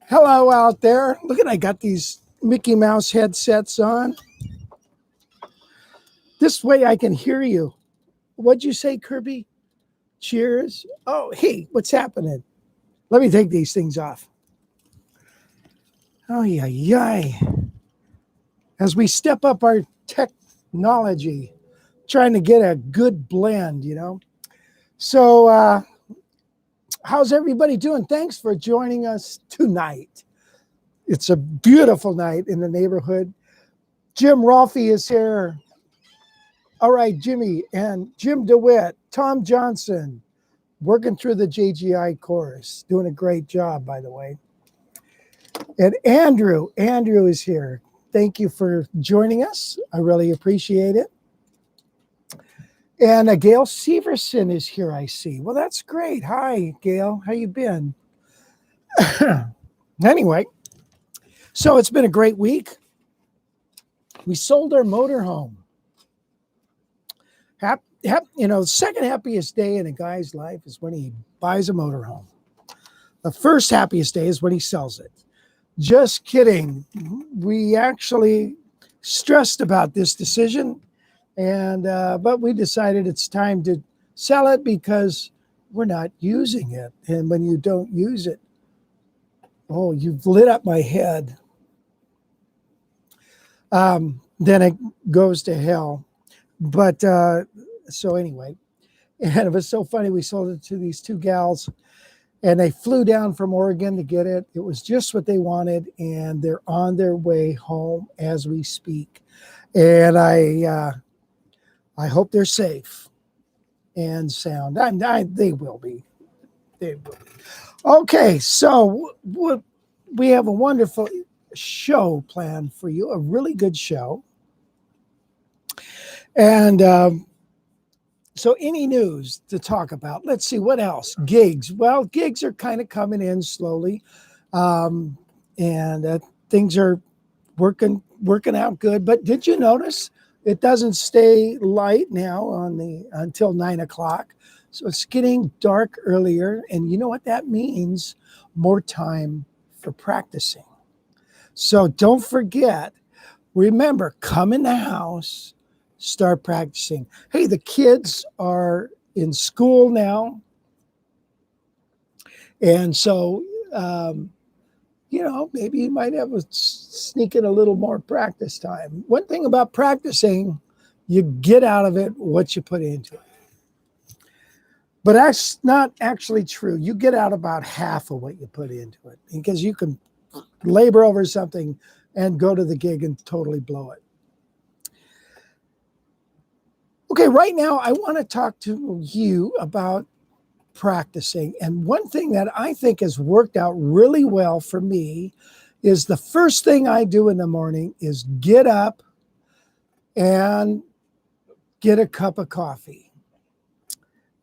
Hello out there. Look at, I got these Mickey Mouse headsets on. This way I can hear you. What'd you say, Kirby? Cheers. Oh, hey, what's happening? Let me take these things off. Oh, yeah. As we step up our technology, trying to get a good blend, you know. So, how's everybody doing? Thanks for joining us tonight. It's a beautiful night in the neighborhood. Jim Rolfe is here. All right, Jimmy and Jim DeWitt, Tom Johnson, working through the JGI chorus, doing a great job, by the way. And Andrew is here. Thank you for joining us. I really appreciate it. And Gail Severson is here, I see. Well, that's great. Hi, Gail. How you been? Anyway, so it's been a great week. We sold our motorhome. The second happiest day in a guy's life is when he buys a motorhome. The first happiest day is when he sells it. Just kidding. We actually stressed about this decision, and but we decided it's time to sell it because we're not using it. And when you don't use it, oh, you've lit up my head. Then it goes to hell. But so anyway, and it was so funny. We sold it to these two gals, and they flew down from Oregon to get it. It was just what they wanted, and they're on their way home as we speak. And I hope they're safe and sound. They will be. They will be. Okay, so we have a wonderful show planned for you, a really good show. And so any news to talk about? Let's see, what else? Gigs. Well, gigs are kind of coming in slowly. And things are working out good. But did you notice it doesn't stay light now until 9 o'clock? So it's getting dark earlier. And you know what that means? More time for practicing. So don't forget, remember, come in the house, start practicing. Hey, the kids are in school now. And so, maybe you might have sneak in a little more practice time. One thing about practicing, you get out of it what you put into it. But that's not actually true. You get out about half of what you put into it, because you can labor over something and go to the gig and totally blow it. Okay, right now I want to talk to you about practicing. And one thing that I think has worked out really well for me is the first thing I do in the morning is get up and get a cup of coffee.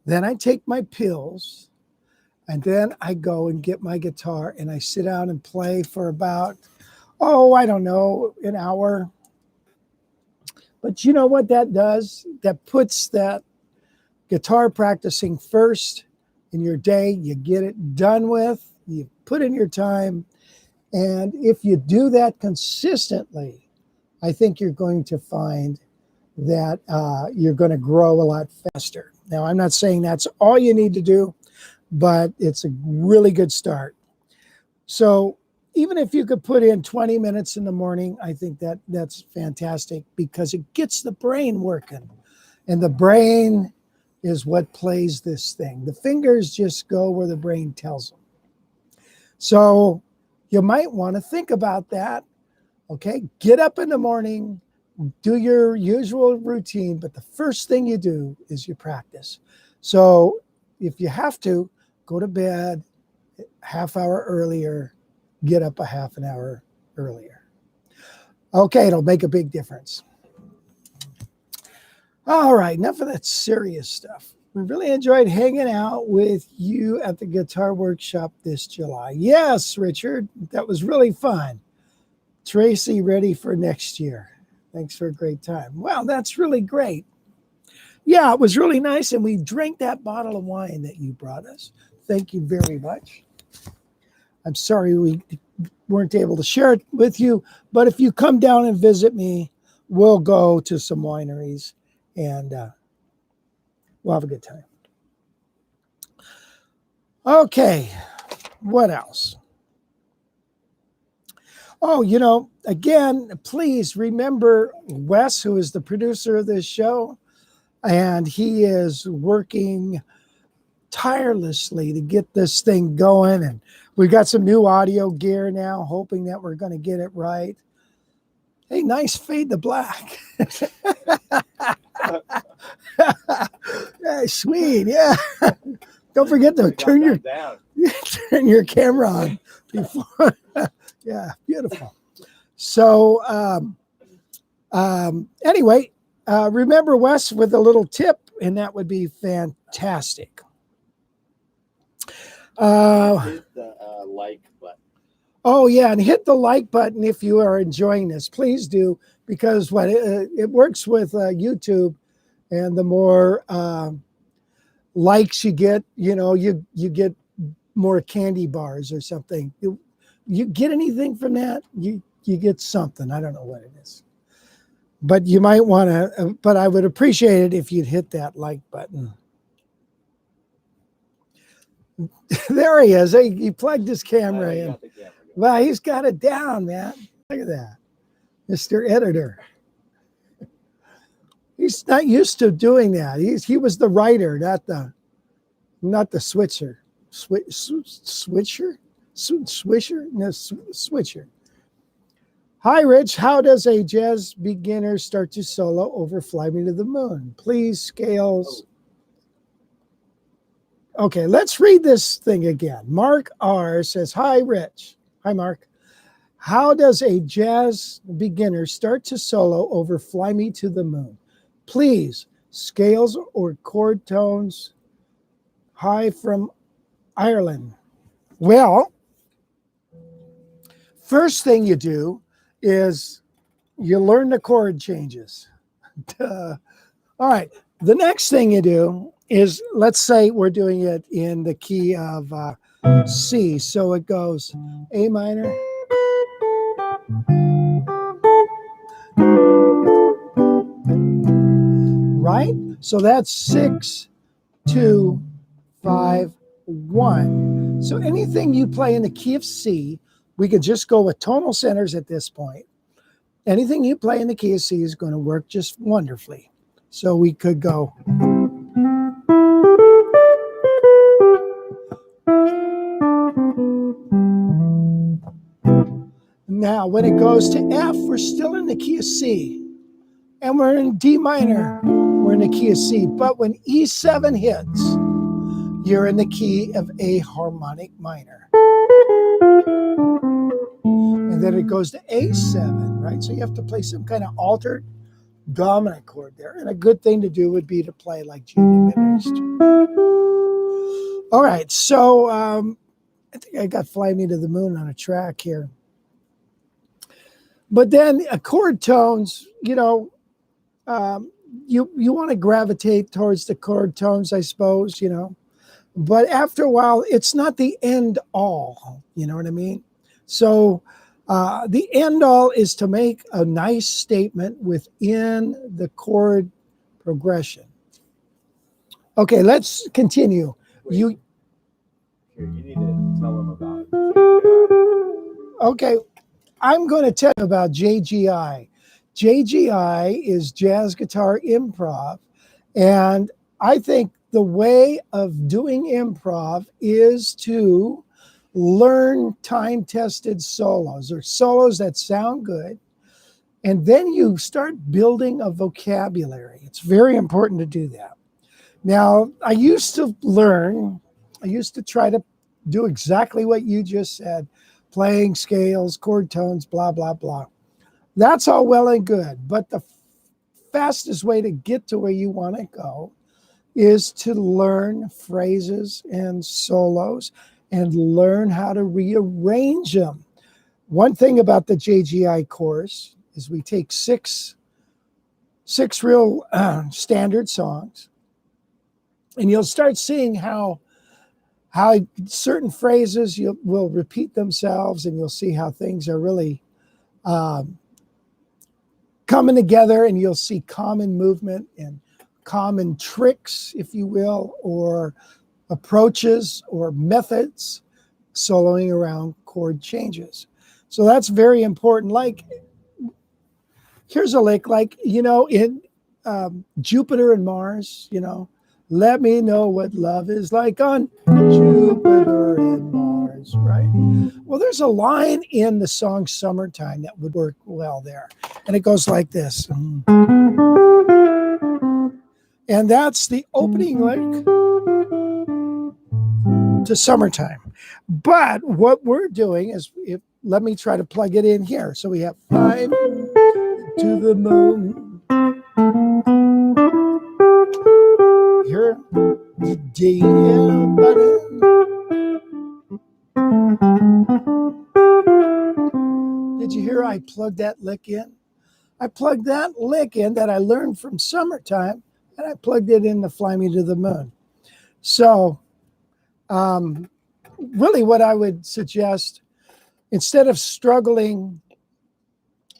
Then I take my pills, and then I go and get my guitar, and I sit down and play for about, an hour. But you know what that does? That puts that guitar practicing first in your day. You get it done with, you put in your time. And if you do that consistently, I think you're going to find that you're going to grow a lot faster. Now, I'm not saying that's all you need to do, but it's a really good start. So even if you could put in 20 minutes in the morning, I think that's fantastic, because it gets the brain working. And the brain is what plays this thing. The fingers just go where the brain tells them. So you might want to think about that. Okay, get up in the morning, do your usual routine, but the first thing you do is you practice. So if you have to, go to bed half hour earlier, get up a half an hour earlier. Okay, it'll make a big difference. All right, enough of that serious stuff. We really enjoyed hanging out with you at the Guitar Workshop this July. Yes, Richard, that was really fun. Tracy, ready for next year. Thanks for a great time. Wow, that's really great. Yeah, it was really nice, and we drank that bottle of wine that you brought us. Thank you very much. I'm sorry we weren't able to share it with you, but if you come down and visit me, we'll go to some wineries, and we'll have a good time. Okay, what else? Oh, again, please remember Wes, who is the producer of this show, and he is working tirelessly to get this thing going. And we've got some new audio gear now, hoping that we're going to get it right. Hey, nice fade to black. Hey, sweet, yeah. Don't forget to turn your camera on before. Yeah, beautiful. So anyway, remember Wes with a little tip, and that would be fantastic. Hit the like button. Oh, yeah, and hit the like button if you are enjoying this. Please do, because it works with YouTube, and the more likes you get, you get more candy bars or something. You get anything from that? You get something. I don't know what it is. But you might want to, but I would appreciate it if you'd hit that like button. There he is. He plugged his camera in. Wow, he's got it down, man. Look at that. Mr. Editor. He's not used to doing that. He was the writer, not the switcher. Switcher? Swisher? No, switcher. Hi, Rich. How does a jazz beginner start to solo over Fly Me to the Moon? Please, scales. Okay, let's read this thing again. Mark R. says, hi, Rich. Hi, Mark. How does a jazz beginner start to solo over Fly Me to the Moon? Please, scales or chord tones. Hi from Ireland. Well, First thing you do is you learn the chord changes. All right. The next thing you do is, let's say we're doing it in the key of C. So it goes A minor, right? So that's 6, 2, 5, 1. So anything you play in the key of C, we could just go with tonal centers at this point. Anything you play in the key of C is going to work just wonderfully. So we could go. Now, when it goes to F, we're still in the key of C. And we're in D minor. We're in the key of C. But when E7 hits, you're in the key of A harmonic minor. And then it goes to A7, right? So you have to play some kind of altered dominant chord there. And a good thing to do would be to play like G diminished. All right, so I think I got Fly Me to the Moon on a track here. But then chord tones, you know, you want to gravitate towards the chord tones, I suppose, you know. But after a while, it's not the end all, you know what I mean? So the end all is to make a nice statement within the chord progression. Okay, let's continue. Wait. You need to tell them about. Okay, I'm going to tell you about JGI. JGI is Jazz Guitar Improv, and I think the way of doing improv is to learn time-tested solos, or solos that sound good, and then you start building a vocabulary. It's very important to do that. Now, I used to try to do exactly what you just said, playing scales, chord tones, blah, blah, blah. That's all well and good, but the fastest way to get to where you want to go is to learn phrases and solos and learn how to rearrange them. One thing about the JGI course is we take six real standard songs, and you'll start seeing how certain phrases will repeat themselves, and you'll see how things are really coming together, and you'll see common movement and common tricks, if you will, or approaches or methods soloing around chord changes. So that's very important. Like, here's a lick, like, you know, in Jupiter and Mars, you know, let me know what love is like on Jupiter and Mars, right? Well, there's a line in the song Summertime that would work well there. And it goes like this. And that's the opening lick to Summertime. But what we're doing is, let me try to plug it in here. So we have Fly Me to the Moon. Here, the D button. Did you hear I plugged that lick in? I plugged that lick in that I learned from Summertime, and I plugged it in to Fly Me to the Moon. So really what I would suggest, instead of struggling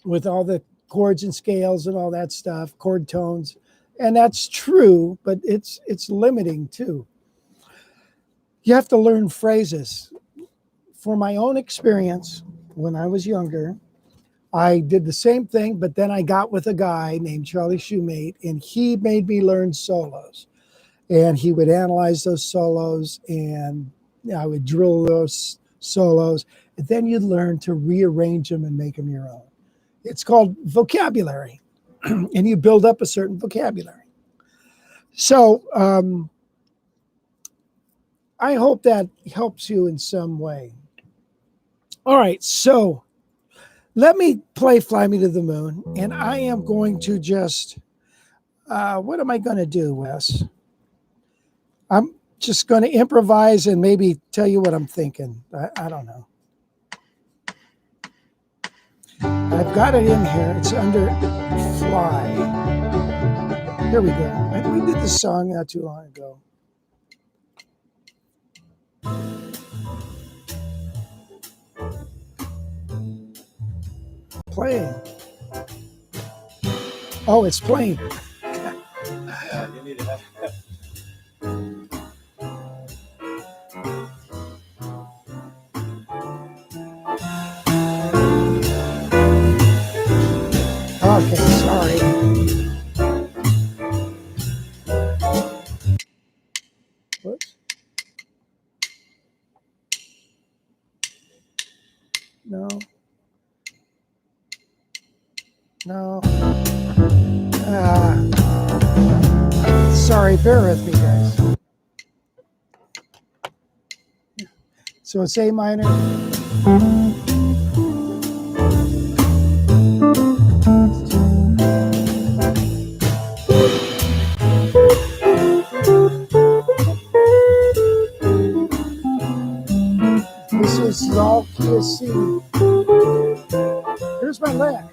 with all the chords and scales and all that stuff, chord tones, and that's true, but it's limiting too. You have to learn phrases. For my own experience, when I was younger, I did the same thing, but then I got with a guy named Charlie Shoemate, and he made me learn solos. And he would analyze those solos, and I would drill those solos, and then you'd learn to rearrange them and make them your own. It's called vocabulary, and you build up a certain vocabulary. So I hope that helps you in some way. All right, so let me play Fly Me to the Moon, and I am going to just, what am I going to do, Wes? I'm just going to improvise and maybe tell you what I'm thinking. I don't know. I've got it in here. It's under fly. Here we go. We did this song not too long ago. Playing. Oh, it's playing. Yeah, you need to have Okay, sorry. Whoops. No. No. Sorry, bear with me, guys. So it's A minor. This is all key of C. Here's my lick.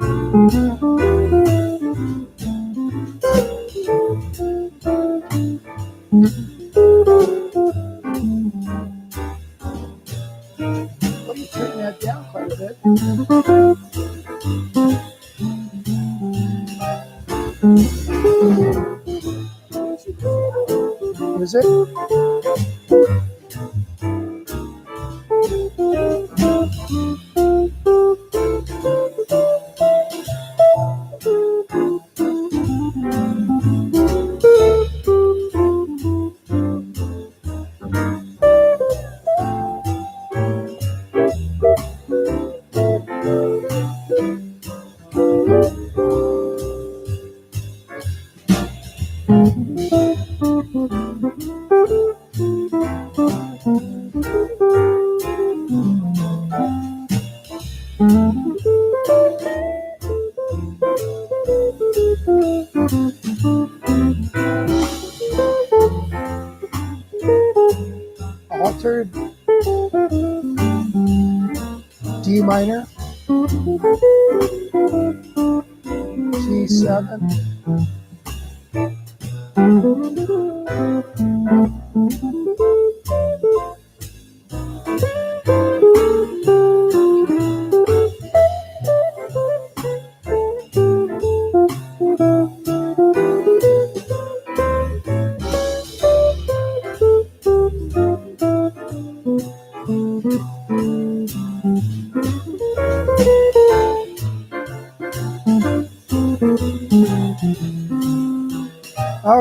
Let me turn that down quite a bit. Is it? Altered D minor, G7,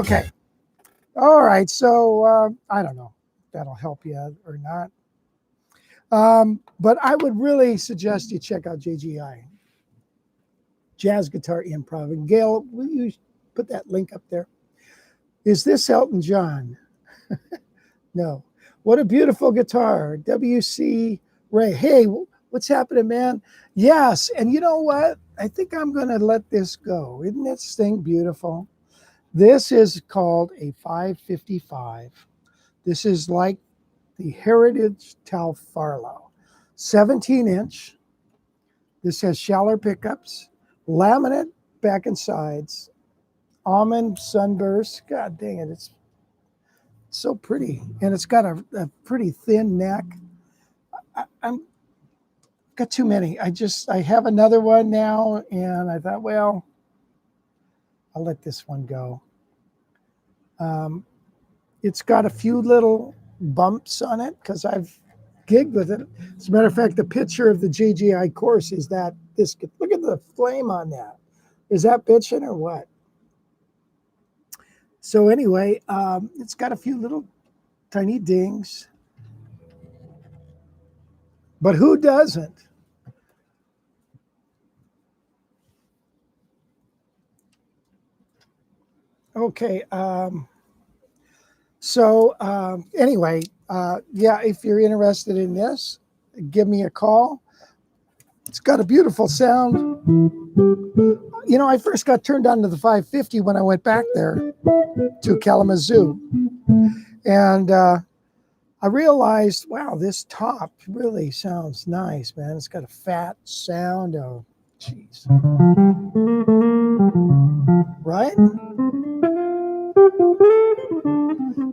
Okay. All right. So I don't know if that'll help you or not. But I would really suggest you check out JGI, Jazz Guitar Improv. And Gail, will you put that link up there? Is this Elton John? No. What a beautiful guitar. W.C. Ray. Hey, what's happening, man? Yes. And you know what? I think I'm going to let this go. Isn't this thing beautiful? This is called a 555. This is like the Heritage Tal Farlow. 17-inch. This has shallow pickups, laminate back and sides, almond sunburst. God dang it, it's so pretty. And it's got a pretty thin neck. I'm got too many. I have another one now, and I thought, well, I'll let this one go. It's got a few little bumps on it because I've gigged with it. As a matter of fact, the picture of the JGI course is that this. Look at the flame on that. Is that bitching or what? So anyway, it's got a few little tiny dings. But who doesn't? Okay. Anyway, yeah, if you're interested in this, give me a call. It's got a beautiful sound. You know, I first got turned on to the 550 when I went back there to Kalamazoo. And I realized, wow, this top really sounds nice, man. It's got a fat sound, a Jeez. Right?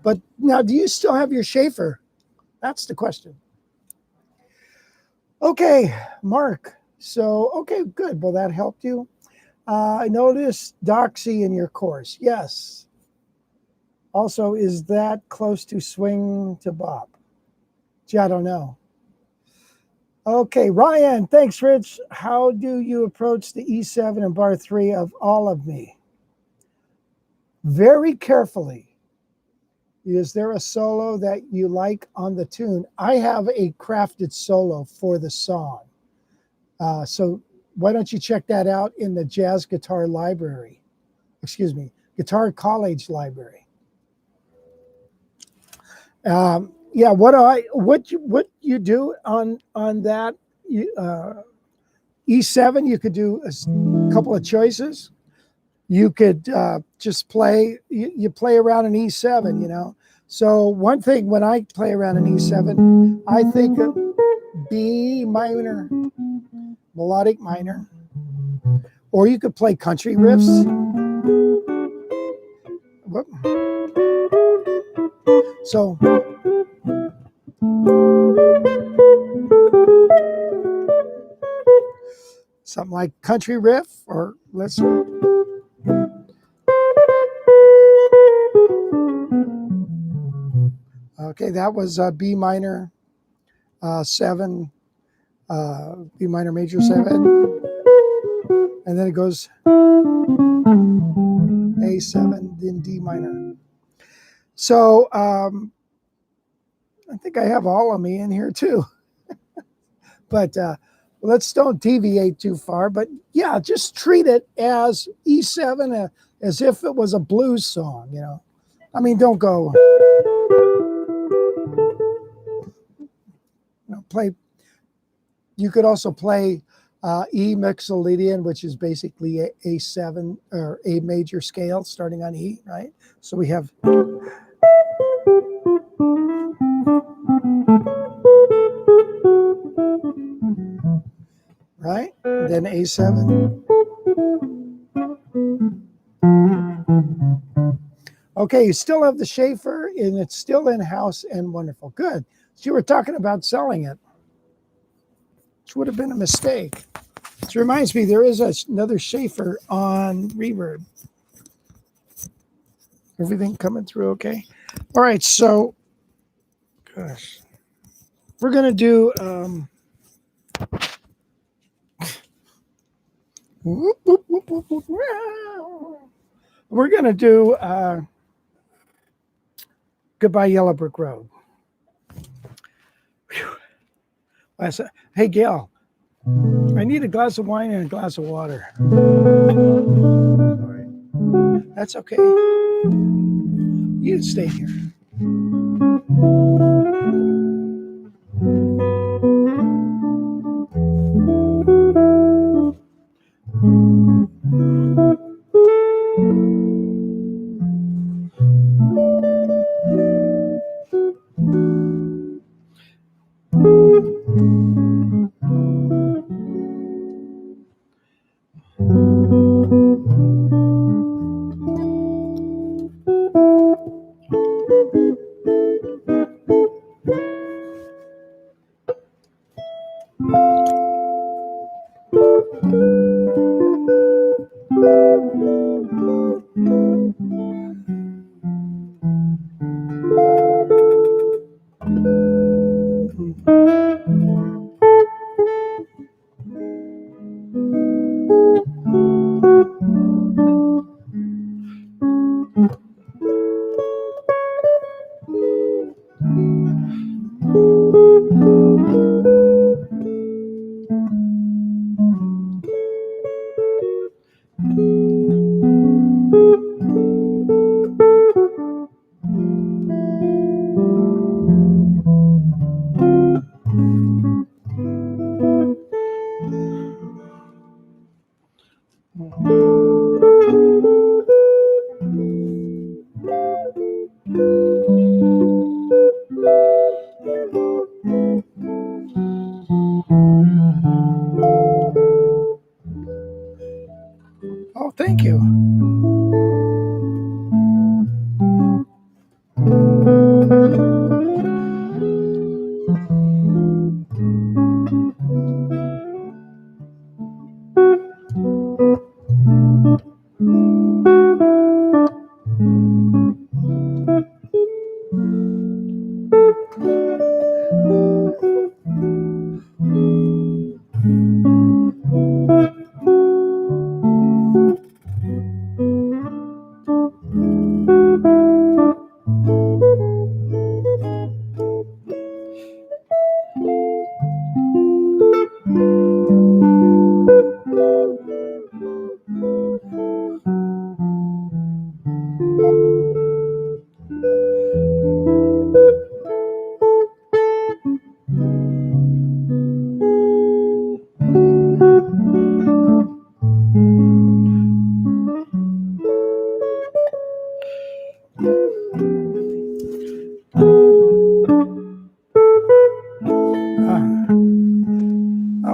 But now, do you still have your Schaefer? That's the question. Okay, Mark. So, okay, good. Well, that helped you. I noticed Doxy in your course. Yes. Also, is that close to swing to bop? Gee, I don't know. Okay, Ryan, thanks, Rich. How do you approach the E7 and bar 3 of All of Me? Very carefully. Is there a solo that you like on the tune? I have a crafted solo for the song. So why don't you check that out in the Jazz Guitar Library? Excuse me, Guitar College Library. Yeah, what you do on that E7? You could do a couple of choices. You could just play. You play around an E7, you know. So one thing when I play around an E7, I think of B minor, melodic minor, or you could play country riffs. Whoop. So something like country riff, or let's. Okay, that was B minor 7, B minor major 7, and then it goes A7, then D minor. So I think I have All of Me in here too. But let's don't deviate too far. But yeah, just treat it as E7, as if it was a blues song, you know. I mean, don't go, you know, play. You could also play E Mixolydian, which is basically A7 or A major scale starting on E, right? So we have. Right? Then A7. Okay, you still have the Schaefer, and it's still in-house and wonderful. Good. So you were talking about selling it, which would have been a mistake. Which reminds me, there is another Schaefer on Reverb. Everything coming through okay? All right, so, gosh. We're going to do... we're going to do Goodbye Yellow Brick Road. Hey, Gail, I need a glass of wine and a glass of water. Sorry. That's okay. You can stay here.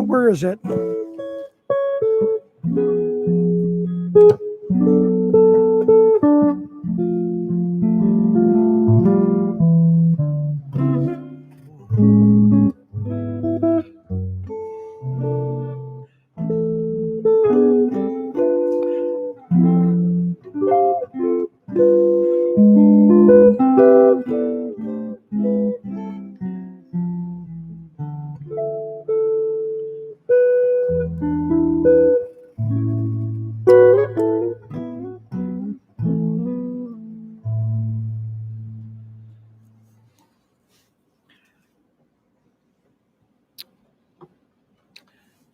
Where is it?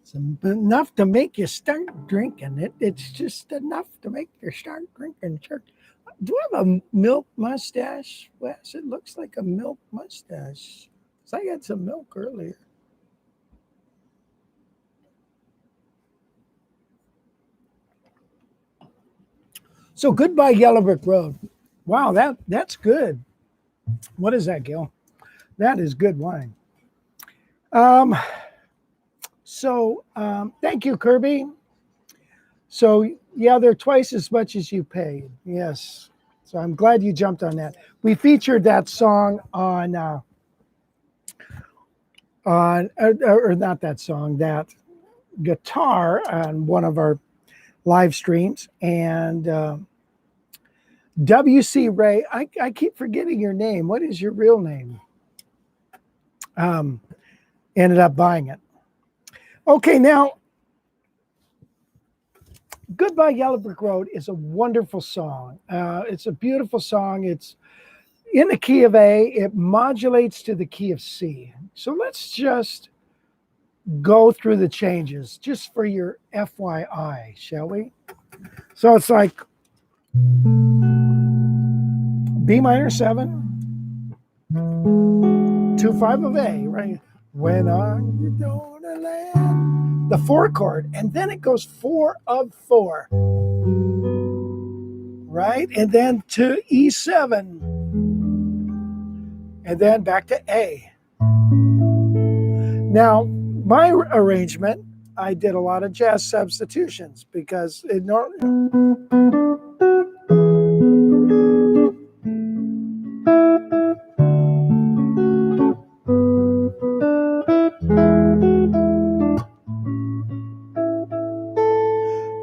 It's enough to make you start drinking. It's just enough to make you start drinking. Do I have a milk mustache, Wes? It looks like a milk mustache. So I got some milk earlier. So Goodbye Yellow Brick Road. Wow, that's good. What is that, Gil? That is good wine. Thank you, Kirby. So yeah, they're twice as much as you paid. Yes. So I'm glad you jumped on that. We featured that song on or not that song, that guitar on one of our live streams. And W.C. Ray, I keep forgetting your name. What is your real name? Ended up buying it. Okay, now, Goodbye Yellow Brick Road is a wonderful song. It's a beautiful song. It's in the key of A. It modulates to the key of C. So let's just go through the changes, just for your FYI, shall we? So it's like B minor 7, 2/5 of A, right? When are you gonna land? The 4 chord, and then it goes 4 of 4, right? And then to E7, and then back to A. Now, my arrangement, I did a lot of jazz substitutions because it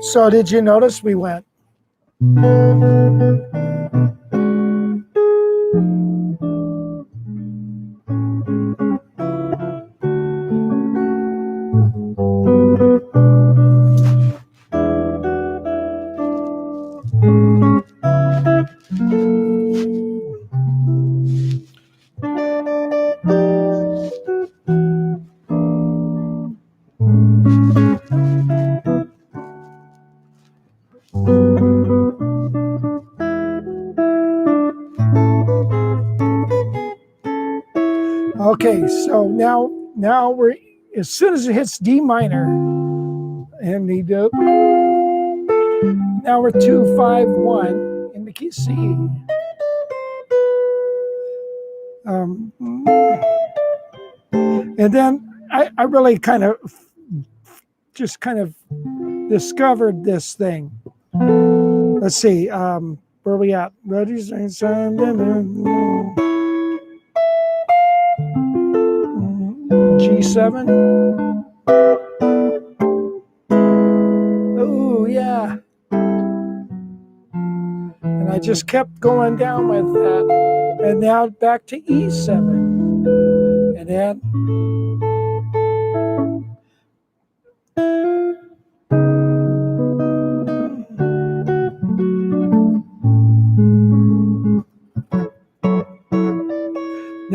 So did you notice we went? Okay, so now we're, as soon as it hits D minor, and the now we're 2-5-1 in the key C. And then I really kind of discovered this thing. Let's see, where are we at? G7. Oh, yeah. And I just kept going down with that. And now back to E7. And then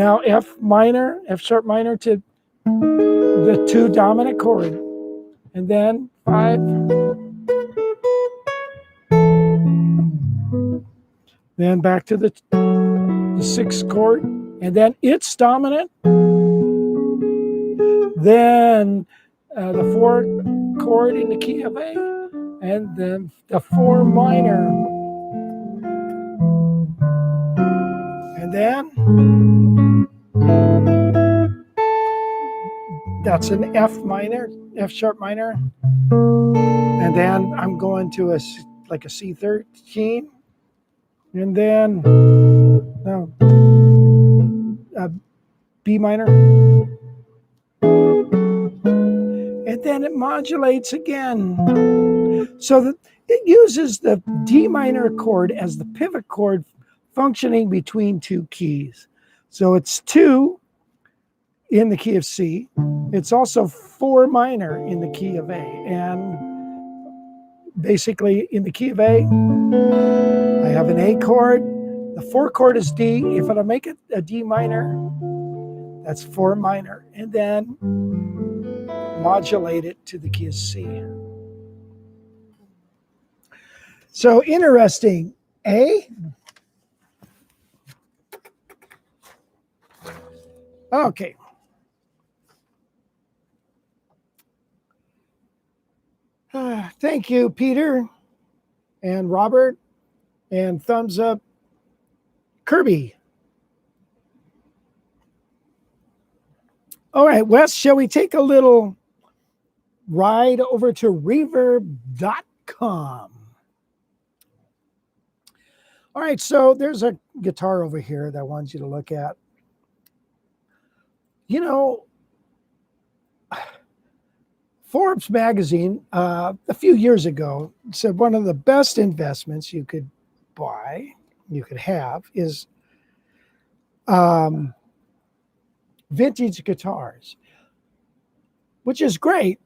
Now F minor, F sharp minor to the 2 dominant chord, and then 5. Then back to the 6th chord, and then it's dominant. Then the 4 chord in the key of A, and then the 4 minor. And then that's an F minor, F sharp minor. And then I'm going to like a C13. And then B minor. And then it modulates again. So that it uses the D minor chord as the pivot chord functioning between 2 keys. So it's 2 in the key of C. It's also 4 minor in the key of A. And basically in the key of A, I have an A chord. The 4 chord is D. If I make it a D minor, that's 4 minor. And then modulate it to the key of C. So interesting. A. Okay. Thank you, Peter and Robert, and thumbs up, Kirby. All right, Wes, shall we take a little ride over to reverb.com? All right, so there's a guitar over here that I want you to look at. You know, Forbes magazine a few years ago said one of the best investments you could buy, you could have, is vintage guitars, which is great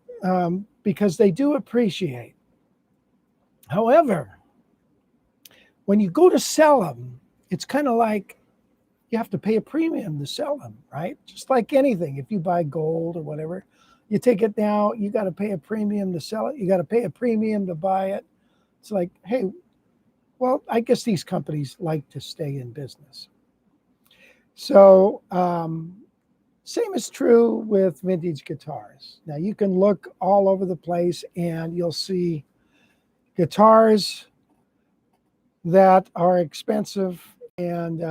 because they do appreciate. However, when you go to sell them, it's kind of like you have to pay a premium to sell them, right? Just like anything, if you buy gold or whatever, you take it now, you got to pay a premium to sell it. You got to pay a premium to buy it. It's like, hey, well, I guess these companies like to stay in business. So same is true with vintage guitars. Now you can look all over the place and you'll see guitars that are expensive. And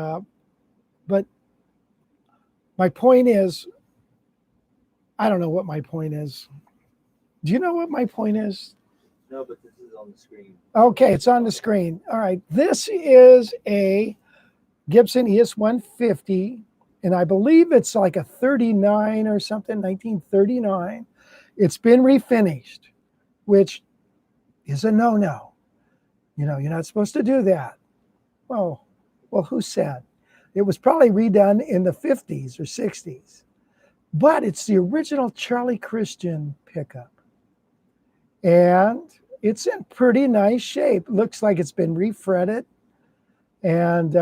but my point is, I don't know what my point is. Do you know what my point is? No, but this is on the screen. Okay, it's on the screen. All right, this is a Gibson ES-150, and I believe it's like a 39 or something, 1939. It's been refinished, which is a no-no. You know, you're not supposed to do that. Well, who said? It was probably redone in the 50s or 60s. But it's the original Charlie Christian pickup. And it's in pretty nice shape. Looks like it's been refretted. And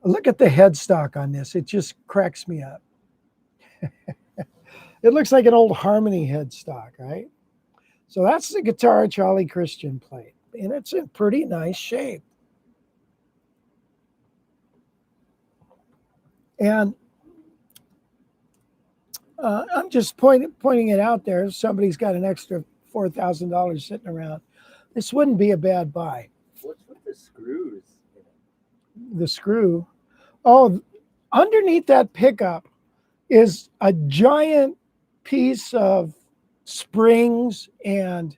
look at the headstock on this. It just cracks me up. It looks like an old Harmony headstock, right? So that's the guitar Charlie Christian played. And it's in pretty nice shape. And I'm just pointing it out there. If somebody's got an extra $4,000 sitting around, this wouldn't be a bad buy. What's with the screws? The screw. Oh, underneath that pickup is a giant piece of springs and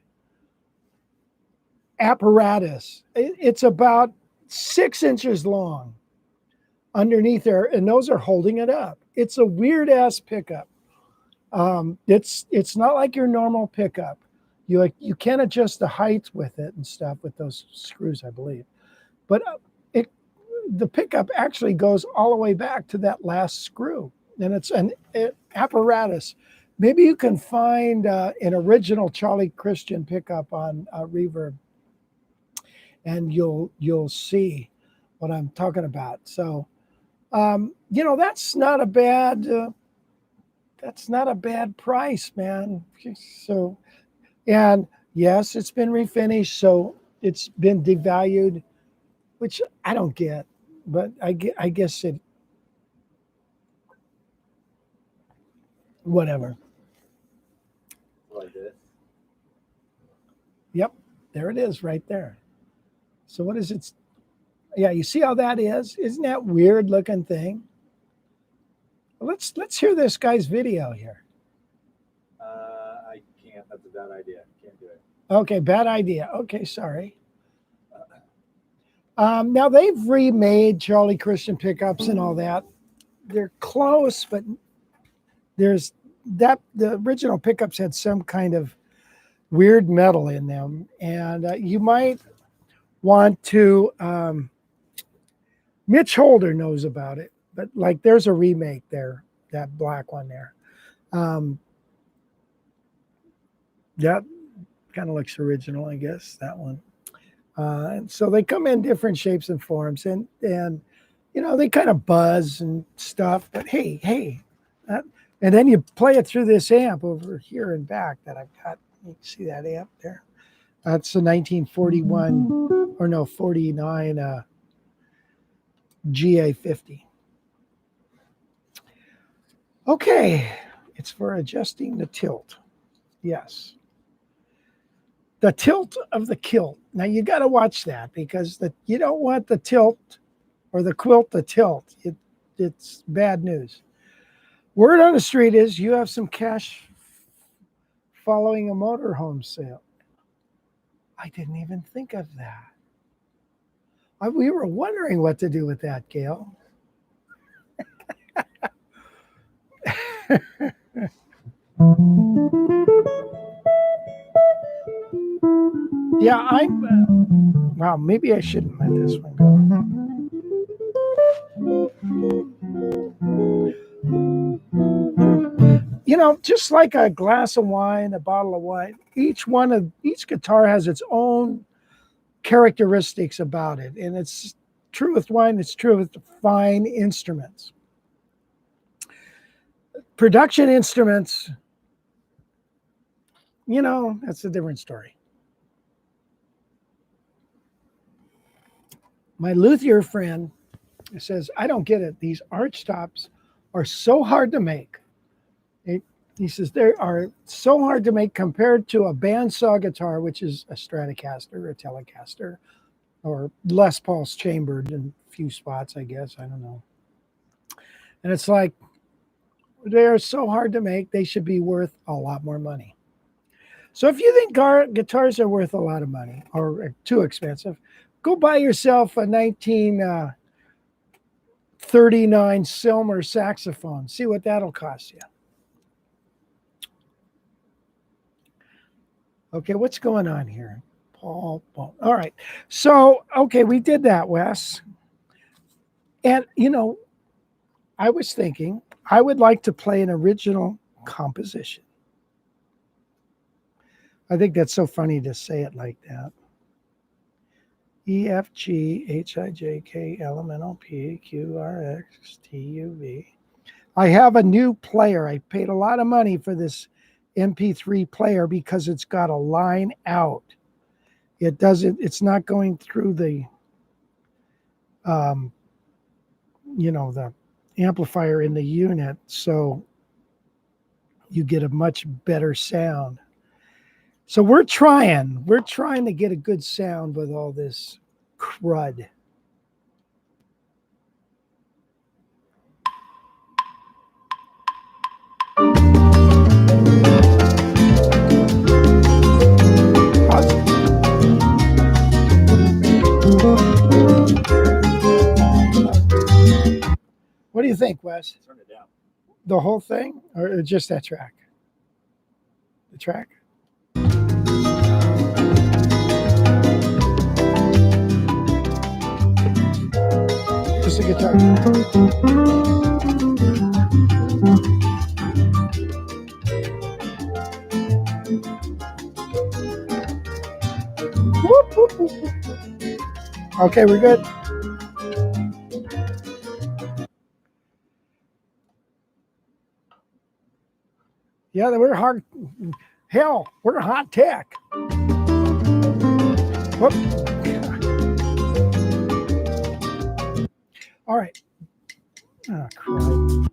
apparatus. It's about 6 inches long underneath there, and those are holding it up. It's a weird ass pickup. It's not like your normal pickup. You can adjust the height with it and stuff with those screws, I believe. But the pickup actually goes all the way back to that last screw, and it's an apparatus. Maybe you can find an original Charlie Christian pickup on Reverb, and you'll see what I'm talking about. So You know, that's not a bad price, man. So, and yes, it's been refinished, so it's been devalued, which I don't get, but I guess it, whatever. Like this. Yep, there it is right there. So what is it? Yeah, you see how that is? Isn't that weird looking thing? Let's hear this guy's video here. I can't. That's a bad idea. Can't do it. Okay, bad idea. Okay, sorry. Now they've remade Charlie Christian pickups and all that. They're close, but there's that the original pickups had some kind of weird metal in them, and you might want to. Mitch Holder knows about it, but like there's a remake there, that black one there. That kind of looks original, I guess, that one. And so they come in different shapes and forms, and you know, they kind of buzz and stuff, but hey, and then you play it through this amp over here and back that I've got. You can see that amp there. That's a 1941 or no 49 GA50. Okay, it's for adjusting the tilt. Yes. The tilt of the kilt. Now you got to watch that because you don't want the tilt or the quilt to tilt. It's bad news. Word on the street is you have some cash following a motorhome sale. I didn't even think of that. We were wondering what to do with that, Gail. Yeah, wow, maybe I shouldn't let this one go. You know, just like a glass of wine, a bottle of wine, each guitar has its own characteristics about it. And it's true with wine, it's true with fine instruments. Production instruments, you know, that's a different story. My luthier friend says, I don't get it. These arch tops are so hard to make. He says they are so hard to make compared to a bandsaw guitar, which is a Stratocaster or a Telecaster, or Les Paul's chambered in a few spots, I guess. I don't know. And it's like, they are so hard to make, they should be worth a lot more money. So if you think guitars are worth a lot of money or too expensive, go buy yourself a 1939 Silmer saxophone. See what that'll cost you. Okay, what's going on here? Paul. All right. So, okay, we did that, Wes. And, you know, I was thinking I would like to play an original composition. I think that's so funny to say it like that. E, F, G, H, I, J, K, L, M, N, O, P, Q, R, X, T, U, V. I have a new player. I paid a lot of money for this MP3 player because it's got a line out. It's not going through the, you know, the amplifier in the unit. So you get a much better sound. So we're trying to get a good sound with all this crud. What do you think, Wes? Turn it down. The whole thing or just that track? The track? Just the guitar. Whoop, whoop, whoop. Okay, we're good. Yeah, we're hard. Hell, we're hot tech. Whoop. All right. Oh, crap.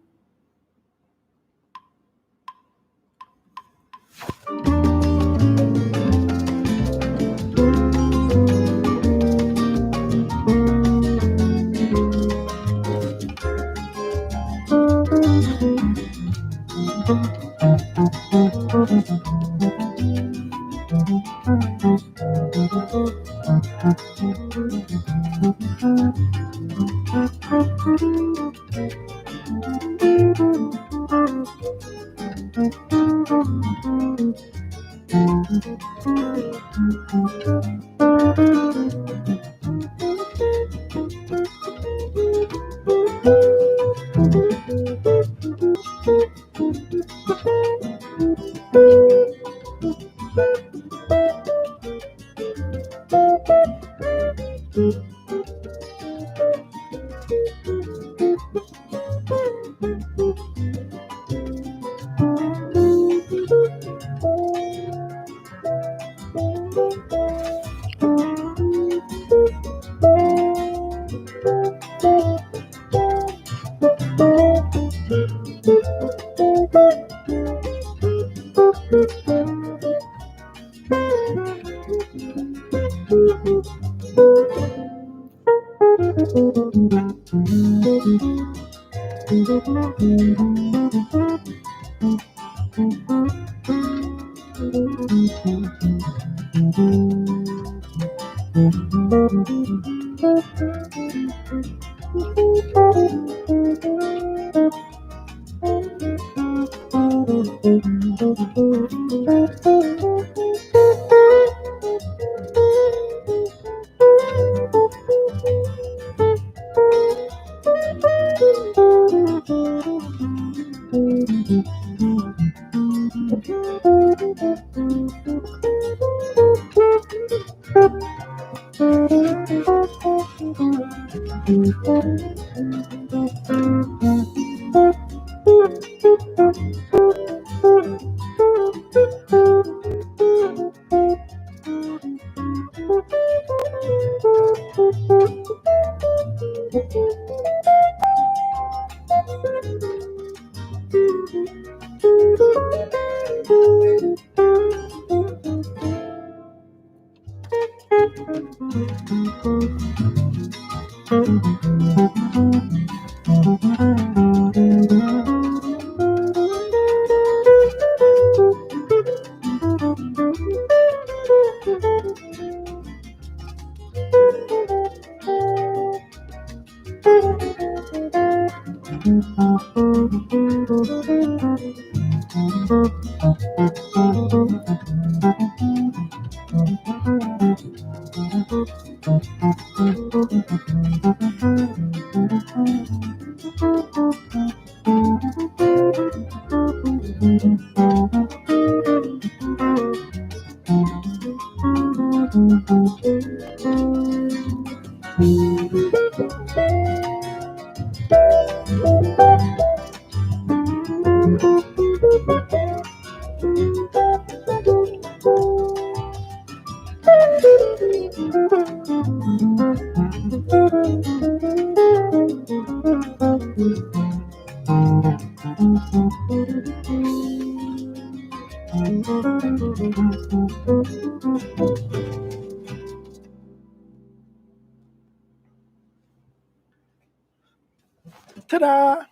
Ta-da!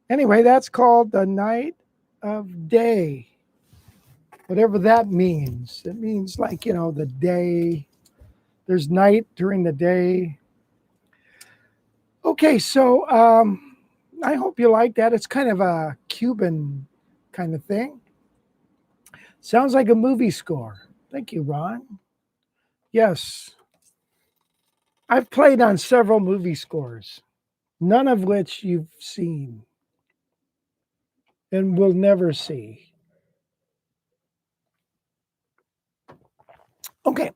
Anyway, that's called The Night of Day. Whatever that means. It means like, you know, the day. There's night during the day. Okay, so I hope you like that. It's kind of a Cuban kind of thing. Sounds like a movie score. Thank you, Ron. Yes. I've played on several movie scores, none of which you've seen and will never see. Okay.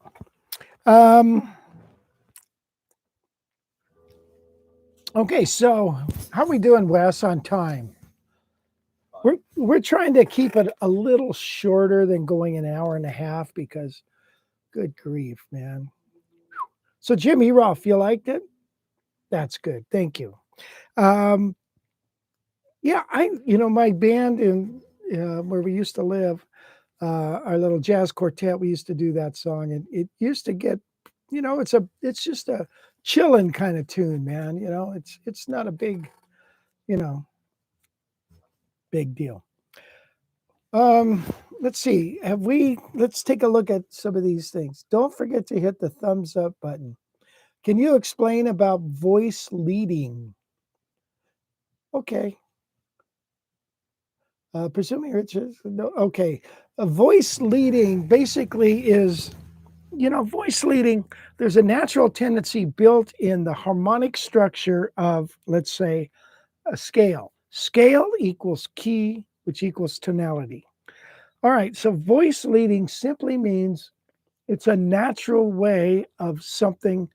Okay, so how are we doing, Wes, on time? We're trying to keep it a little shorter than going an hour and a half because, good grief, man. So Jimmy Roth, you liked it? That's good. Thank you. Yeah, my band in where we used to live, our little jazz quartet, we used to do that song, and it used to get, it's just a chilling kind of tune, man. It's not a big, big deal. Let's see. Let's take a look at some of these things. Don't forget to hit the thumbs up button. Can you explain about voice leading? Okay. Presuming Richard, no, okay. A voice leading basically is, voice leading, there's a natural tendency built in the harmonic structure of, let's say, a scale. Scale equals key, which equals tonality. All right, so voice leading simply means it's a natural way of something,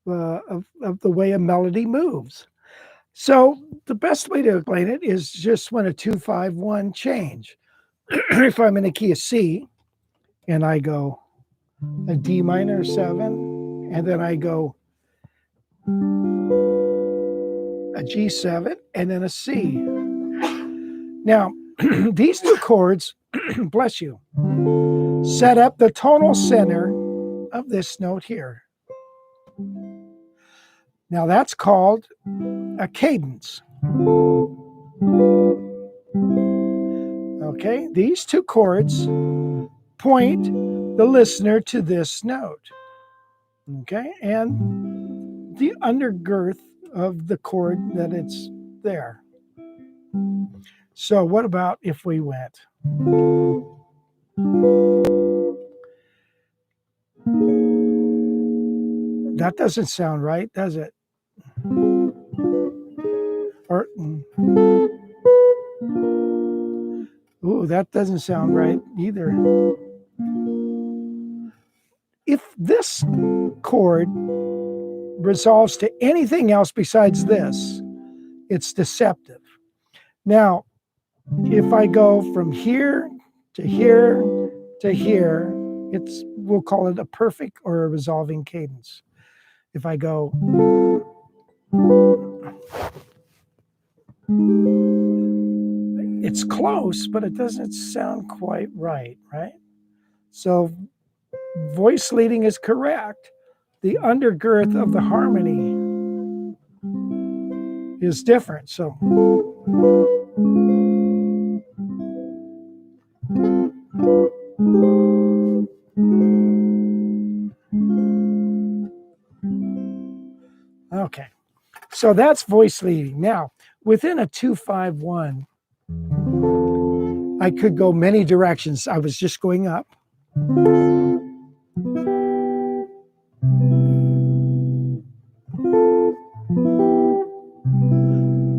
of the way a melody moves. So the best way to explain it is just when a 2-5-1 change. If I'm in a key of C and I go a D minor 7, and then I go a G7 and then a C. Now, these two chords, bless you, set up the tonal center of this note here. Now that's called a cadence. Okay, these two chords point the listener to this note. Okay, and the undergirth of the chord that it's there. So what about if we went? That doesn't sound right, does it? Or, ooh, that doesn't sound right either. If this chord resolves to anything else besides this, it's deceptive. Now, if I go from here to here to here, we'll call it a perfect or a resolving cadence. If I go, it's close, but it doesn't sound quite right, right? So voice leading is correct. The undergirth of the harmony is different. So okay, so that's voice leading. Now, within a 2-5-1, I could go many directions. I was just going up.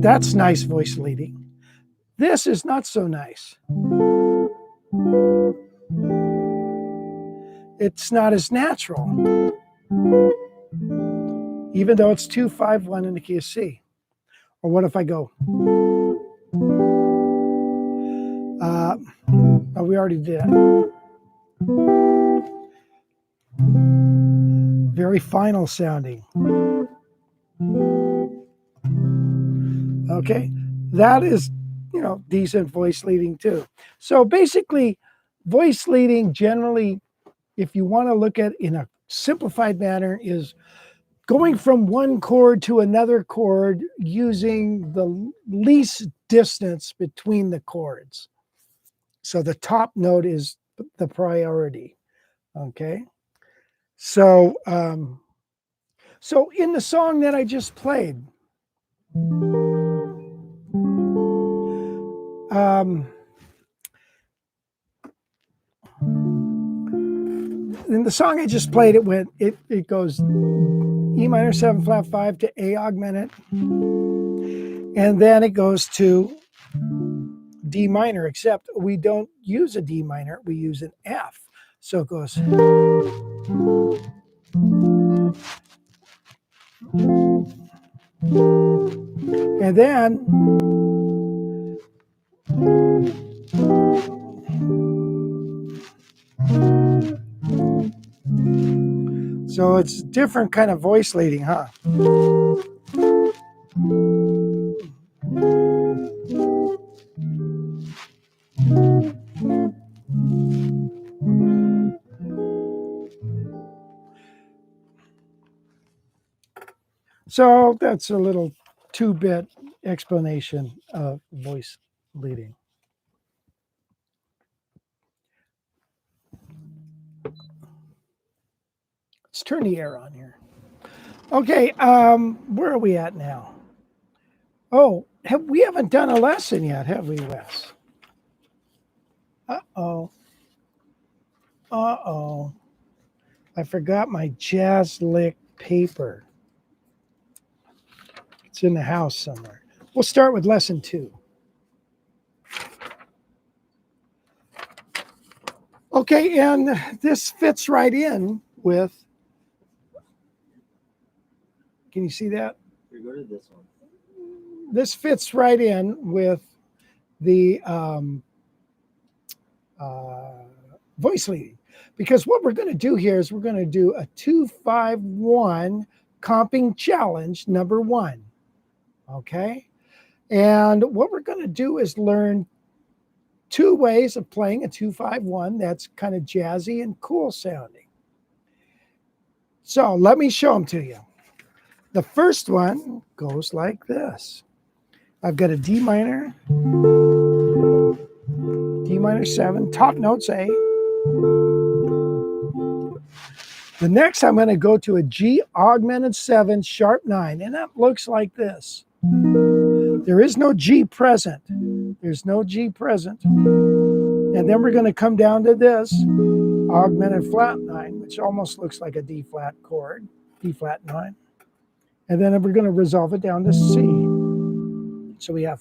That's nice voice leading. This is not so nice. It's not as natural, even though it's 2-5-1 in the key of C. Or what if I go? Oh, we already did that. Very final sounding. Okay, that is, decent voice leading too. So basically, voice leading generally, if you want to look at in a simplified manner, is going from one chord to another chord using the least distance between the chords. So the top note is the priority. Okay. So, so in the song that I just played, in the song I just played, it goes E minor 7 flat 5 to A augmented, and then it goes to D minor, except we don't use a D minor, we use an F. So it goes. And then So it's different kind of voice leading, huh? So that's a little 2-bit explanation of voice leading. Let's turn the air on here. Okay, where are we at now? Oh, we haven't done a lesson yet, have we, Wes? Uh-oh. Uh-oh. I forgot my jazz lick paper. It's in the house somewhere. We'll start with lesson 2. Okay, and this fits right in with, can you see that? Go to this one. This fits right in with the voice leading, because what we're going to do here is we're going to do a 2-5-1 comping challenge number 1. Okay, and what we're going to do is learn 2 ways of playing a 2-5-1 that's kind of jazzy and cool sounding. So let me show them to you. The first one goes like this. I've got a D minor 7, top notes A. The next I'm going to go to a G augmented 7 sharp 9, and that looks like this. There is no G present. There's no G present. And then we're going to come down to this augmented flat 9, which almost looks like a D flat chord, D flat 9. And then we're going to resolve it down to C. So we have.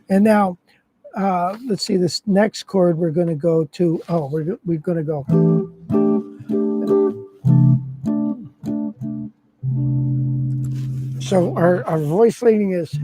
And now, let's see, this next chord we're going to go to, we're going to go. So our voice leading is.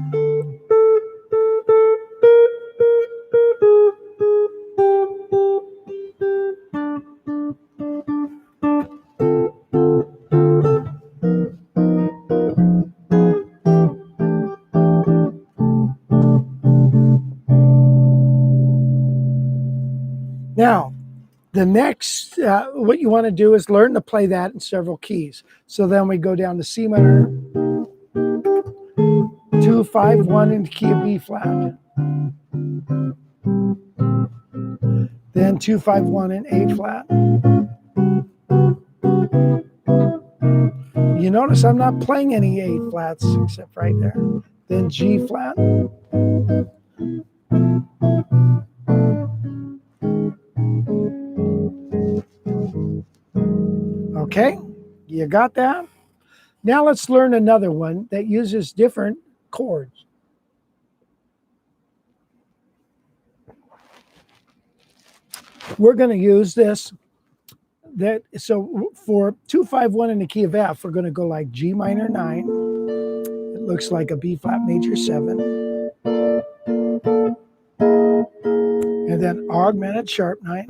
Now, the next, what you want to do is learn to play that in several keys. So then we go down to C minor, 2-5-1 in the key of B flat. Then 2-5-1 in A flat. You notice I'm not playing any A flats except right there. Then G flat. Okay, you got that? Now let's learn another one that uses different chords. We're going to use this. So for 2-5-1 in the key of F, we're going to go like G minor 9. It looks like a B flat major 7. And then augmented sharp 9.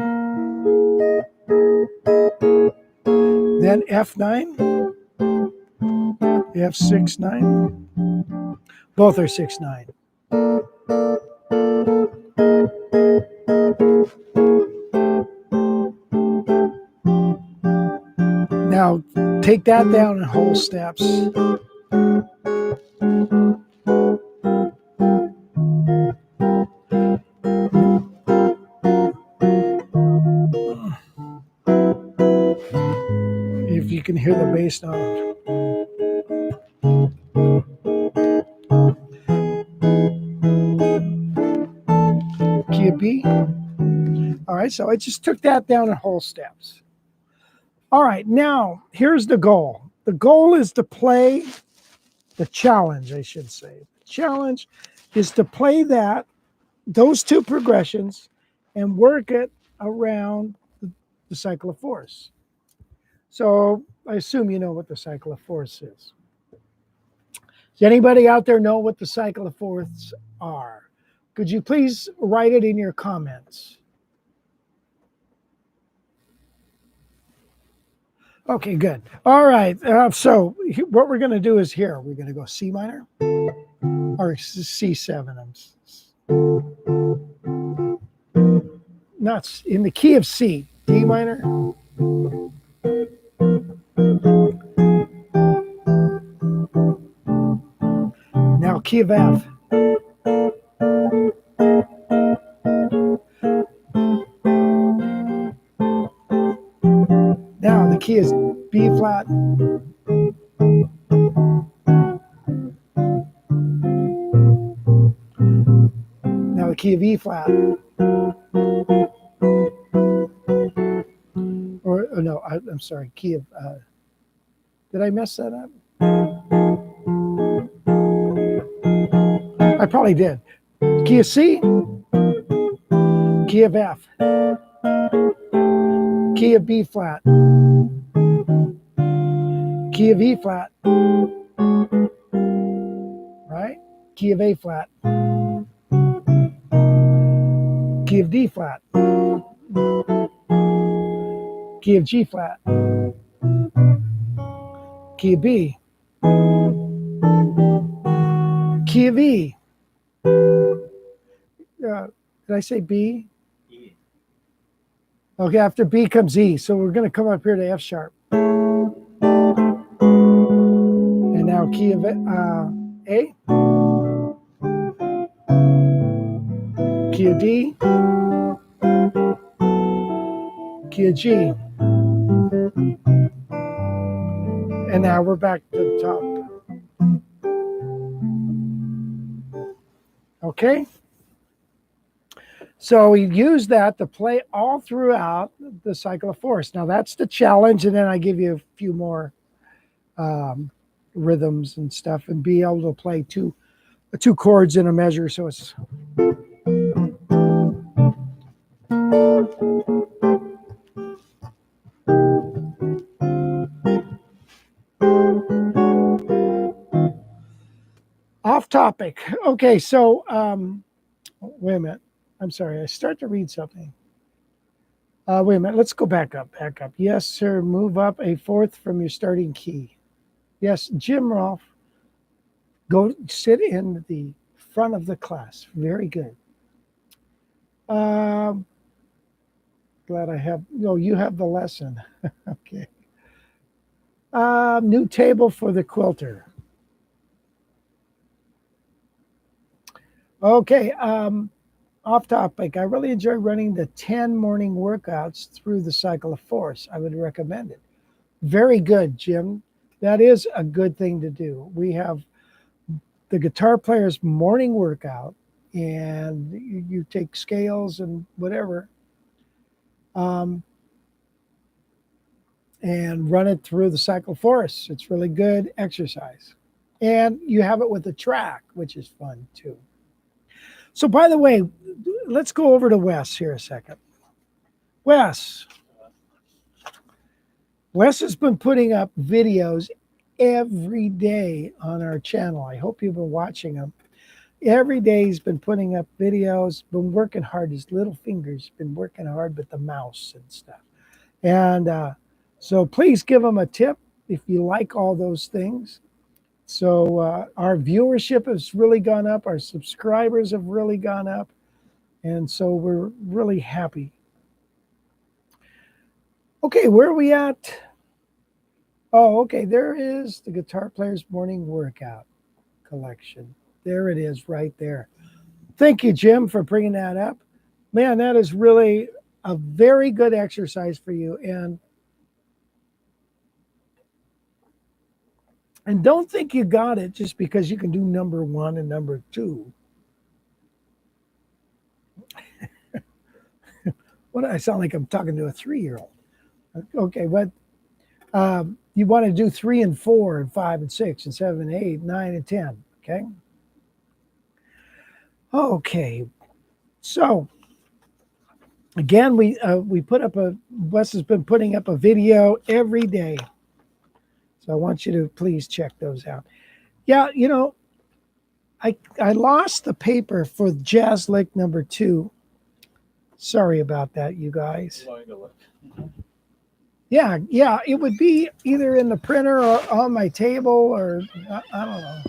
Then F9, F6 9. Both are 6-9. Now take that down in whole steps. If you can hear the bass note. Key of B. All right, so I just took that down in whole steps. All right, now here's the goal. The goal is to play the challenge, I should say. The challenge is to play those 2 progressions and work it around the cycle of force. So I assume you know what the cycle of fourths is. Does anybody out there know what the cycle of fourths are? Could you please write it in your comments? Okay, good. All right. So what we're going to do is here. We're going to go C minor or C7. Not in the key of C. D minor. Now key of F. Now the key is B flat. Now the key of E flat. Or no, I'm sorry, key of, did I mess that up? I probably did. Key of C, key of F, key of B flat, key of E flat, right? Key of A flat, key of D flat, key of G flat, key of B, key of E. Did I say B? E. Okay, after B comes E. So we're going to come up here to F sharp. And now key of A, key of D, key of G. And now we're back to the top. Okay? So we use that to play all throughout the cycle of fourths. Now that's the challenge, and then I give you a few more rhythms and stuff, and be able to play two chords in a measure. So it's off topic. Okay, so wait a minute. I'm sorry. I start to read something. Wait a minute. Let's go back up. Back up. Yes, sir. Move up a fourth from your starting key. Yes, Jim Rolfe. Go sit in the front of the class. Very good. Glad I have. No, you have the lesson. Okay. New table for the quilter. Okay. Off topic. I really enjoy running the 10 morning workouts through the cycle of fourths. I would recommend it. Very good, Jim. That is a good thing to do. We have the guitar player's morning workout, and you take scales and whatever, and run it through the cycle of fourths. It's really good exercise. And you have it with a track, which is fun too. So by the way, let's go over to Wes here a second. Wes has been putting up videos every day on our channel. I hope you've been watching them. Every day he's been putting up videos, been working hard. His little fingers been working hard with the mouse and stuff. And so please give him a tip if you like all those things. So our viewership has really gone up. Our subscribers have really gone up. And so we're really happy. Okay, where are we at? Oh, okay, there is the Guitar Player's Morning Workout collection. There it is right there. Thank you, Jim, for bringing that up. Man, that is really a very good exercise for you. And don't think you got it just because you can do number 1 and number 2. What, I sound like I'm talking to a 3-year-old. Okay, but you want to do 3 and 4 and 5 and 6 and 7 and 8, 9 and 10. Okay. Okay. So Again, we put up Wes has been putting up a video every day. So I want you to please check those out. Yeah, you know, I lost the paper for Jazz Lake #2. Sorry about that, you guys. Yeah, it would be either in the printer or on my table, or I don't know.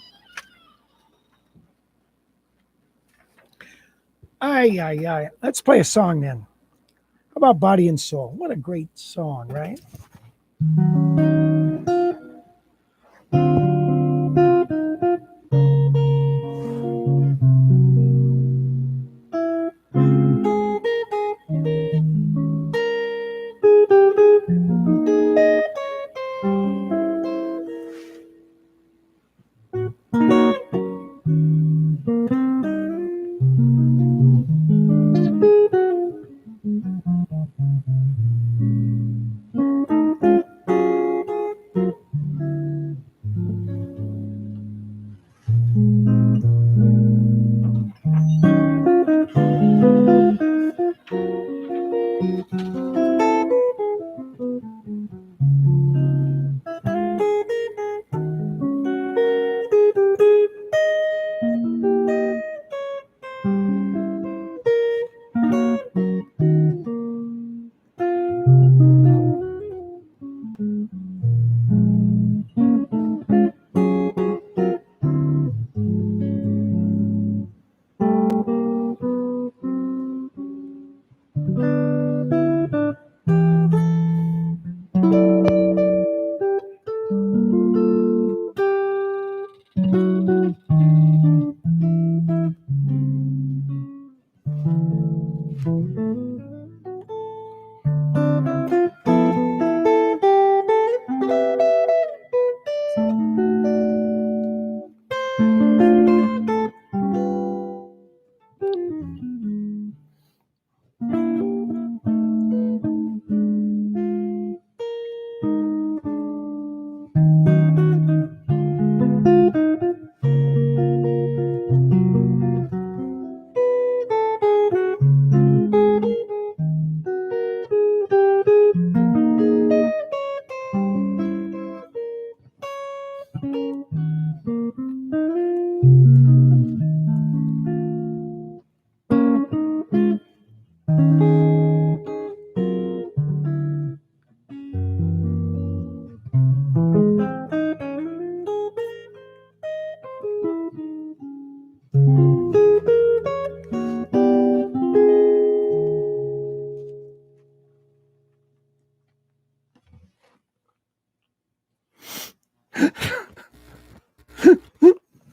Aye. Let's play a song then. How about Body and Soul? What a great song, right?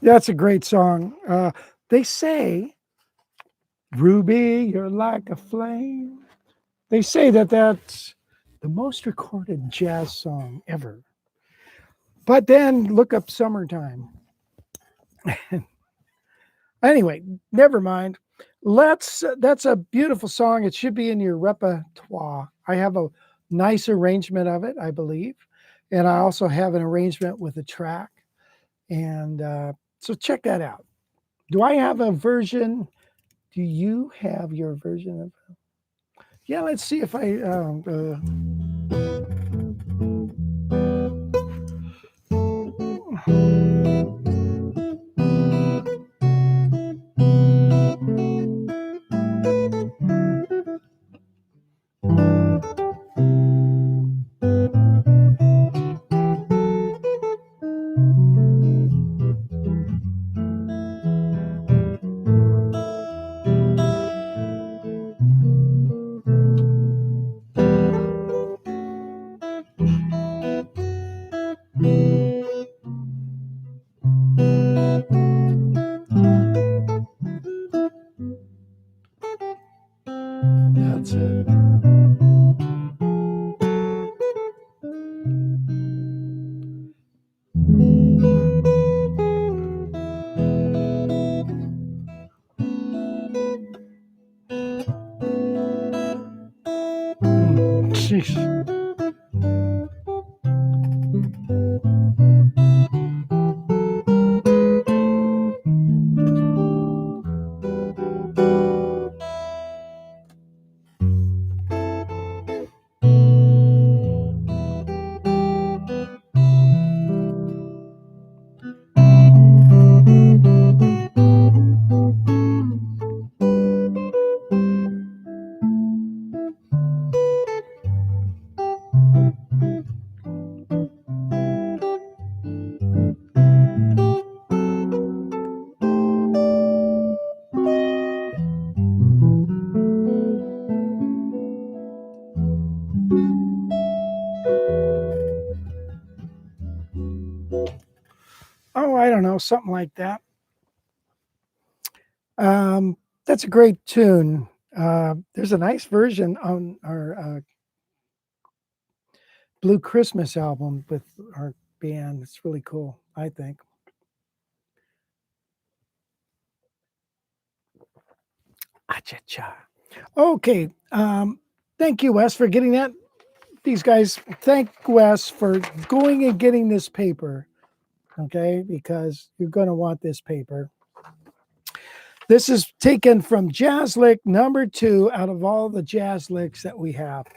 That's a great song. They say, Ruby, you're like a flame. They say that that's the most recorded jazz song ever. But then look up Summertime. Anyway, never mind. That's a beautiful song. It should be in your repertoire. I have a nice arrangement of it, I believe. And I also have an arrangement with a track. And so check that out. Do I have a version? Do you have your version of? Yeah, let's see if I. Oh, I don't know, something like that. That's a great tune. There's a nice version on our Blue Christmas album with our band. It's really cool, I think. Cha-cha. Okay. Thank you, Wes, for getting that. These guys, thank Wes for going and getting this paper. Okay, because you're going to want this paper. This is taken from Jazz Lick number 2 out of all the jazz licks that we have.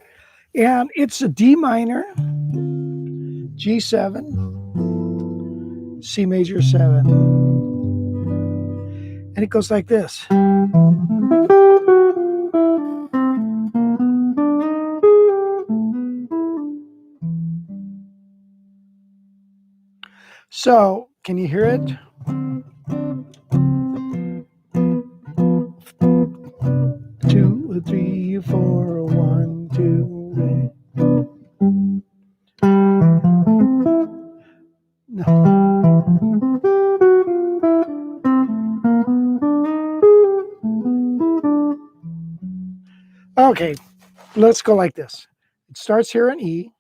And it's a D minor, G7, C major 7. And it goes like this. So, can you hear it? 2, 3, 4, 1, 2, 3. No. Okay, let's go like this. It starts here in E.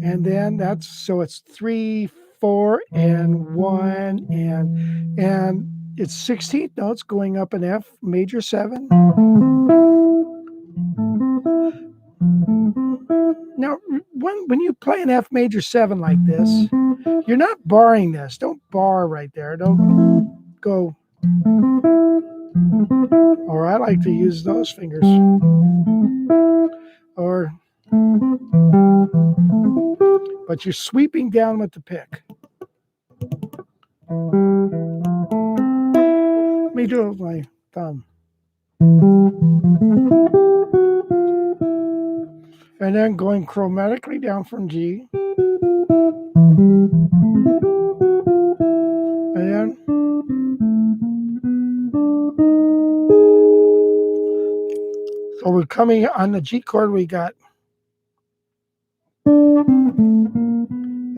And then that's, so it's 3, 4, and 1, and it's 16th notes going up an F major 7. Now, when you play an F major 7 like this, you're not barring this. Don't bar right there. Don't go. Or I like to use those fingers. Or, but you're sweeping down with the pick. Let me do it with my thumb. And then going chromatically down from G. And then so we're coming on the G chord, we got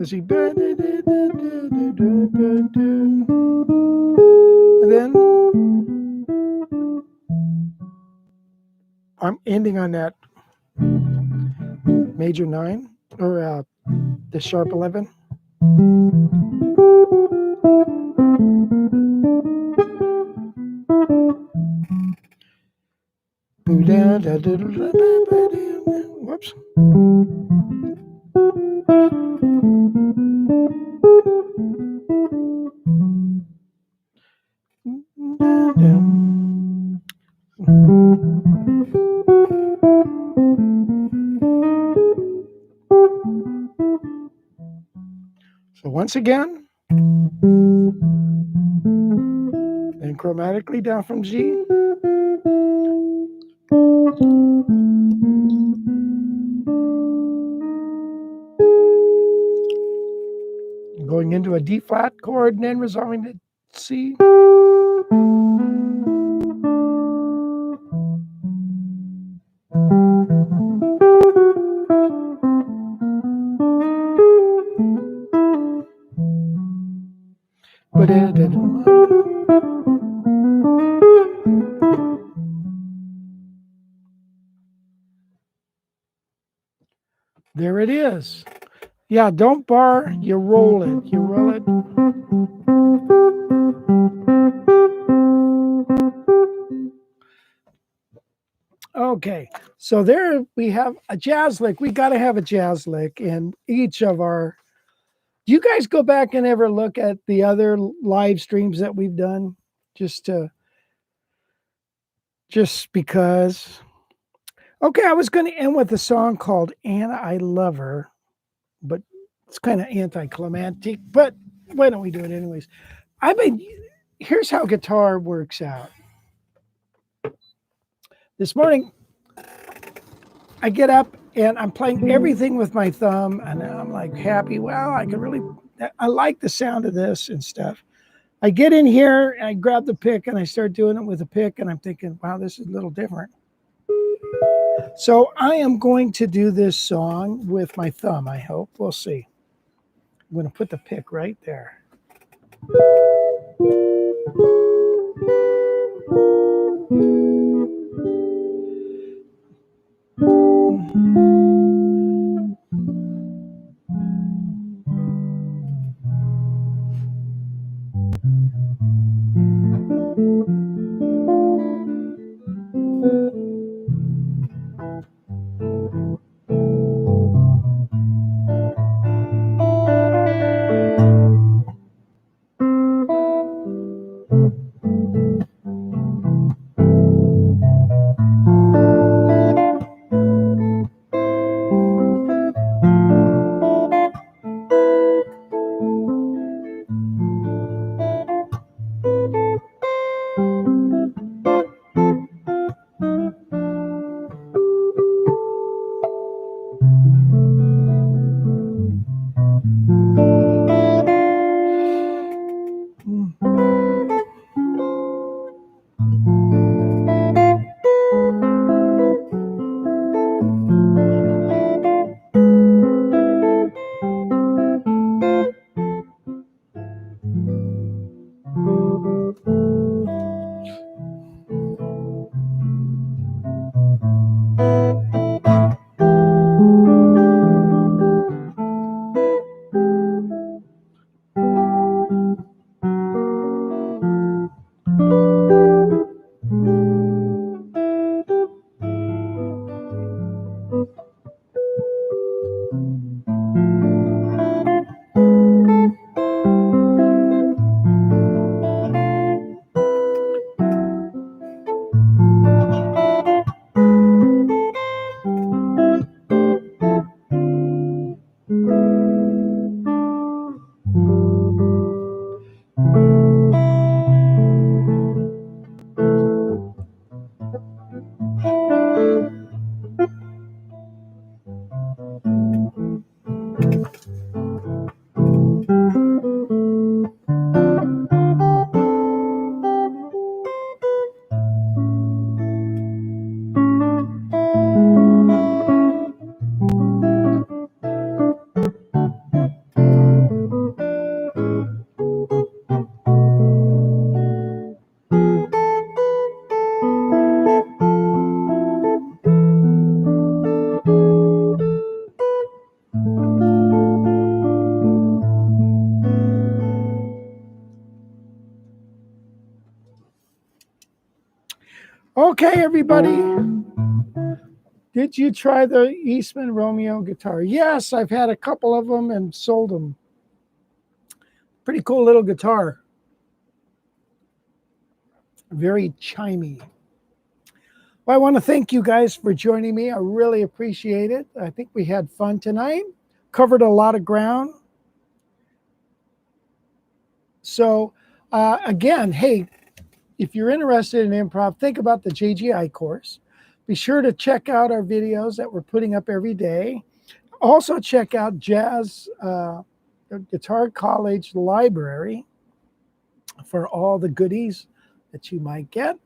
and then I'm ending on that major 9 or the sharp 11. Whoops. So once again, then chromatically down from G. Going into a D flat chord and then resolving to C. There it is. Yeah, don't bar, you roll it. You roll it. Okay, so there we have a jazz lick. We got to have a jazz lick in each of our. Do you guys go back and ever look at the other live streams that we've done? Just because. Okay, I was going to end with a song called Anna, I Love Her, but it's kind of anticlimactic, but why don't we do it anyways? I mean, here's how guitar works out. This morning, I get up and I'm playing everything with my thumb, and I'm like happy. Well, I like the sound of this and stuff. I get in here and I grab the pick and I start doing it with a pick, and I'm thinking, wow, this is a little different. So I am going to do this song with my thumb, I hope. We'll see. I'm going to put the pick right there. Okay, everybody. Did you try the Eastman Romeo guitar? Yes, I've had a couple of them and sold them. Pretty cool little guitar. Very chimey. Well, I want to thank you guys for joining me. I really appreciate it. I think we had fun tonight. Covered a lot of ground. So, again, hey, if you're interested in improv, think about the JGI course. Be sure to check out our videos that we're putting up every day. Also, check out Jazz Guitar College Library for all the goodies that you might get.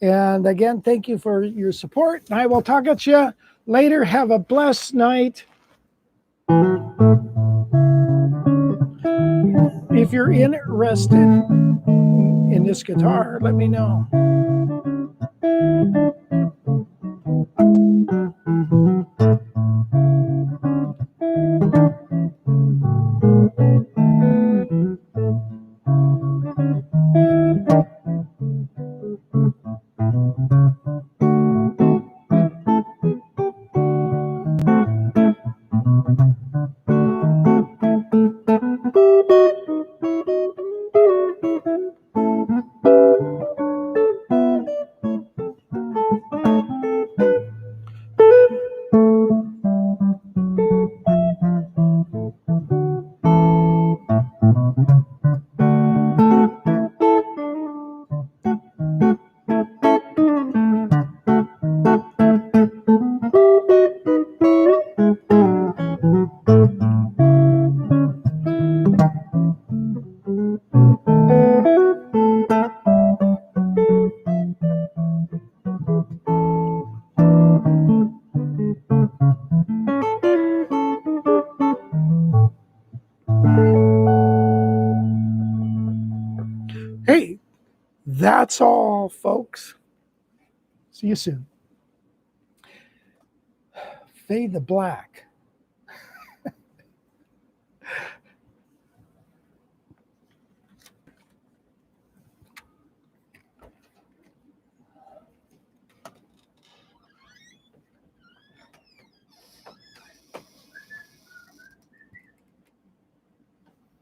And again, thank you for your support. I will talk at you later. Have a blessed night. If you're interested in this guitar, let me know. That's all, folks. See you soon. Fade the black.